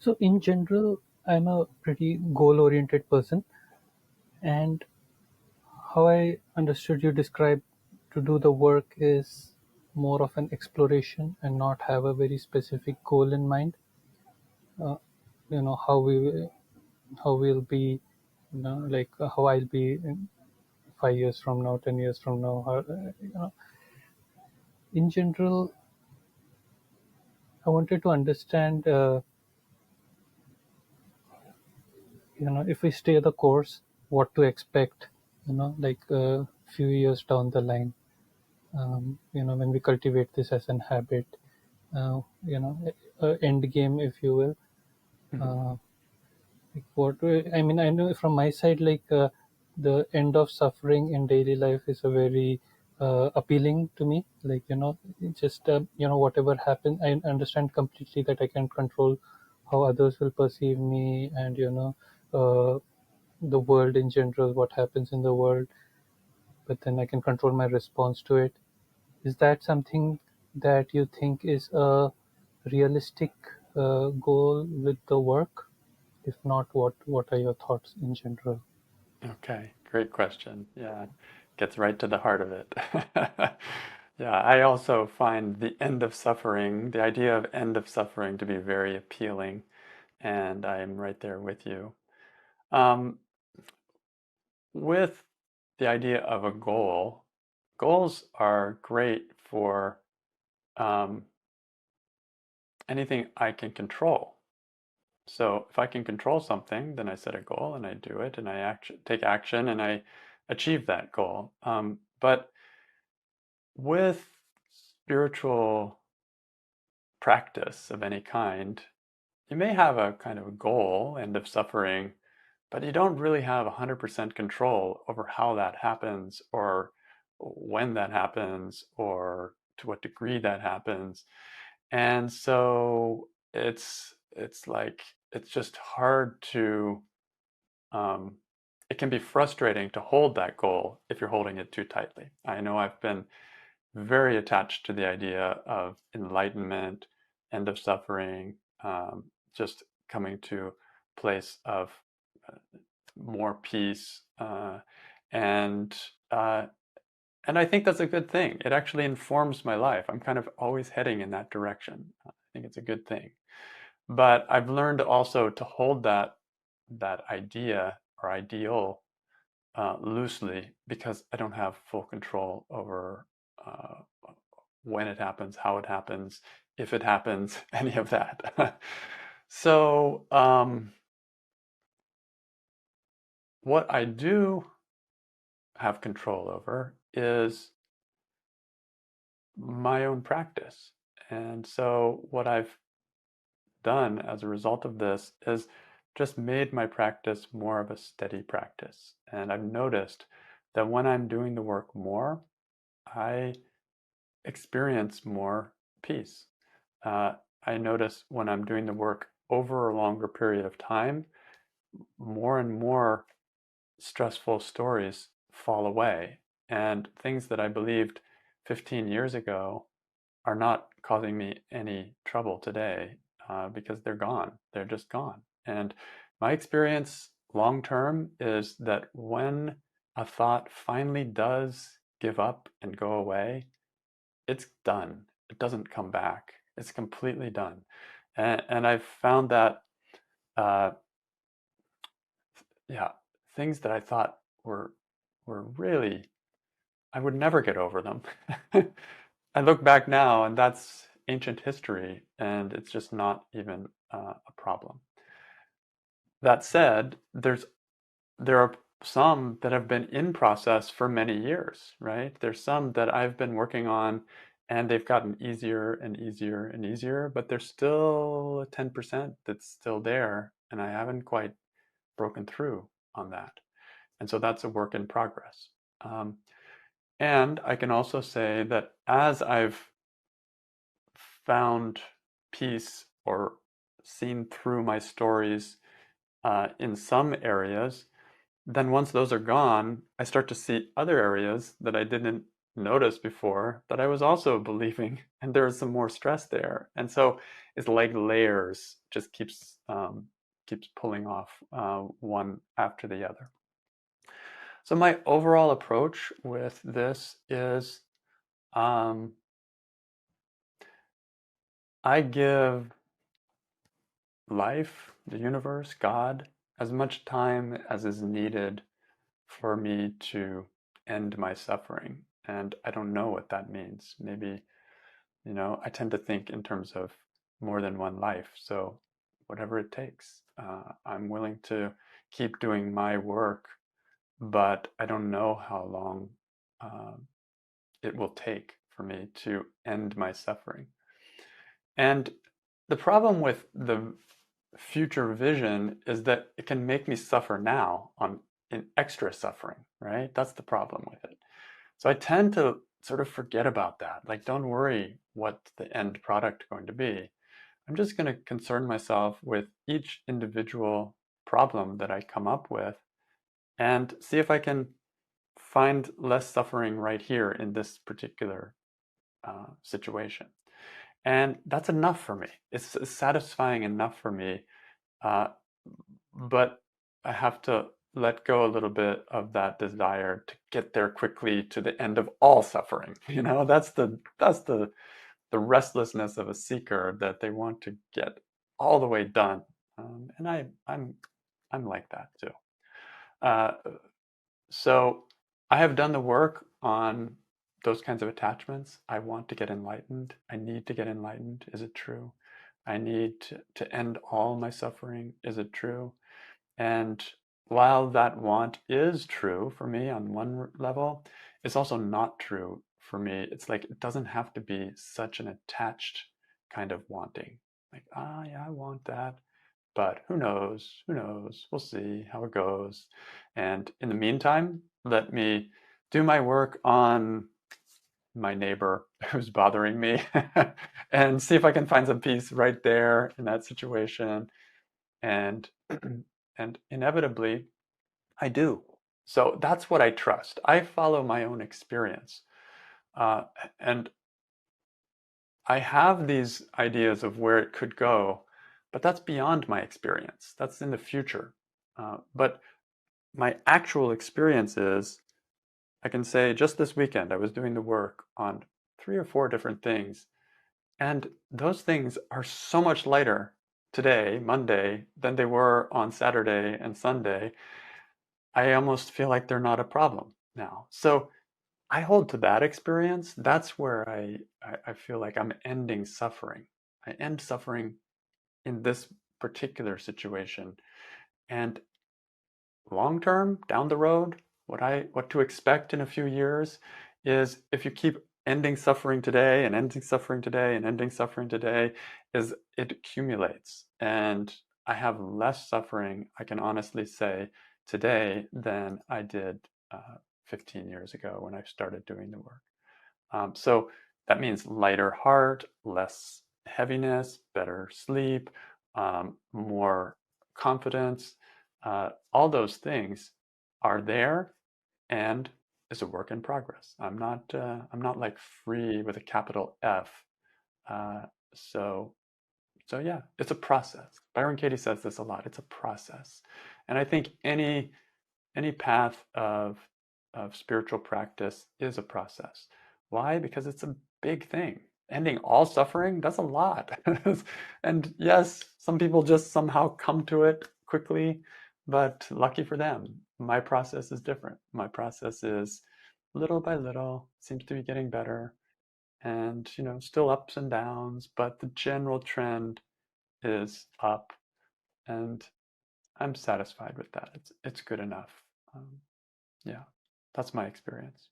So in general, I'm a pretty goal-oriented person, and how I understood you describe to do the work is more of an exploration and not have a very specific goal in mind. Uh, how we'll be, like how I'll be in 5 years from now, 10 years from now. In general, I wanted to understand. If we stay the course, what to expect. Like a few years down the line. When we cultivate this as an habit, end game, if you will. Mhm. Uh, like I mean, I know from my side, like the end of suffering in daily life is a very appealing to me. Like it's just whatever happens, I understand completely that I can control how others will perceive me, and the world in general, what happens in the world, but then I can control my response to it. Is that something that you think is a realistic goal with the work? If not, what are your thoughts in general? Okay, great question. Yeah, gets right to the heart of it. Yeah, I also find the end of suffering, the idea of end of suffering to be very appealing, and I'm right there with you. Um, with the idea of a goal, goals are great for um, anything I can control. So if I can control something, then I set a goal and I do it and take action and I achieve that goal. But with spiritual practice of any kind, you may have a kind of a goal, end of suffering, but you don't really have 100% control over how that happens or when that happens or to what degree that happens. And so it's like it's just hard to um, it can be frustrating to hold that goal if you're holding it too tightly. I know I've been very attached to the idea of enlightenment, end of suffering, just coming to a place of uh, more peace, and uh, and I think that's a good thing. It actually informs my life. I'm kind of always heading in that direction. I think it's a good thing. But I've learned also to hold that idea or ideal loosely because I don't have full control over uh, when it happens, how it happens, if it happens, any of that. So, what I do have control over is my own practice. And so, what I've done as a result of this is just made my practice more of a steady practice. And I've noticed that when I'm doing the work more, I experience more peace. Uh, I notice when I'm doing the work over a longer period of time, more and more stressful stories fall away. And things that I believed 15 years ago are not causing me any trouble today because they're gone. They're just gone. And my experience long term is that when a thought finally does give up and go away, it's done. It doesn't come back. It's completely done. And I've found that, uh, yeah, things that I thought were really, I would never get over them. I look back now, and that's ancient history, and it's just not even a problem. That said, there are some that have been in process for many years, right? There's some that I've been working on and they've gotten easier and easier and easier, but there's still a 10% that's still there, and I haven't quite broken through on that. And so that's a work in progress. Um, and I can also say that as I've found peace or seen through my stories in some areas, then once those are gone, I start to see other areas that I didn't noticed before that I was also believing, and there's some more stress there. And so it's like layers, just keeps pulling off one after the other. So my overall approach with this is um, I give life, the universe, God, as much time as is needed for me to end my suffering. And I don't know what that means. Maybe, I tend to think in terms of more than one life. So whatever it takes, I'm willing to keep doing my work, but I don't know how long uh, it will take for me to end my suffering. And the problem with the future vision is that it can make me suffer now on in extra suffering, right? That's the problem with it. So I tend to sort of forget about that. Like, don't worry what the end product is going to be. I'm just going to concern myself with each individual problem that I come up with and see if I can find less suffering right here in this particular situation. And that's enough for me. It's satisfying enough for me. Uh, but I have to let go a little bit of that desire to get there quickly to the end of all suffering. That's the restlessness of a seeker, that they want to get all the way done. And I'm like that too. Uh, so I have done the work on those kinds of attachments. I want to get enlightened. I need to get enlightened. Is it true? I need to end all my suffering. Is it true? And while that want is true for me on one level, it's also not true for me. It's like it doesn't have to be such an attached kind of wanting. Like, yeah, I want that, but who knows? Who knows? We'll see how it goes. And in the meantime, let me do my work on my neighbor who's bothering me and see if I can find some peace right there in that situation. And and inevitably I do. So that's what I trust. I follow my own experience. And I have these ideas of where it could go, but that's beyond my experience. That's in the future. But my actual experience is, I can say just this weekend, I was doing the work on 3 or 4 different things. And those things are so much lighter today, Monday, than they were on Saturday and Sunday. I almost feel like they're not a problem now. So I hold to that experience. That's where I feel like I'm ending suffering. I end suffering in this particular situation. And long term, down the road, what to expect in a few years is, if you keep ending suffering today and ending suffering today and ending suffering today, is it accumulates. And I have less suffering, I can honestly say, today than I did 15 years ago when I started doing the work. So that means lighter heart, less heaviness, better sleep, more confidence. All those things are there, and is a work in progress. I'm not like free with a capital F. Uh, so so yeah, it's a process. Byron Katie says this a lot. It's a process, and I think any path of spiritual practice is a process. Why? Because it's a big thing. Ending all suffering, that's a lot. And yes, some people just somehow come to it quickly, but lucky for them. My process is different. My process is little by little, seems to be getting better, and still ups and downs, but the general trend is up, and I'm satisfied with that. It's good enough. Yeah, that's my experience.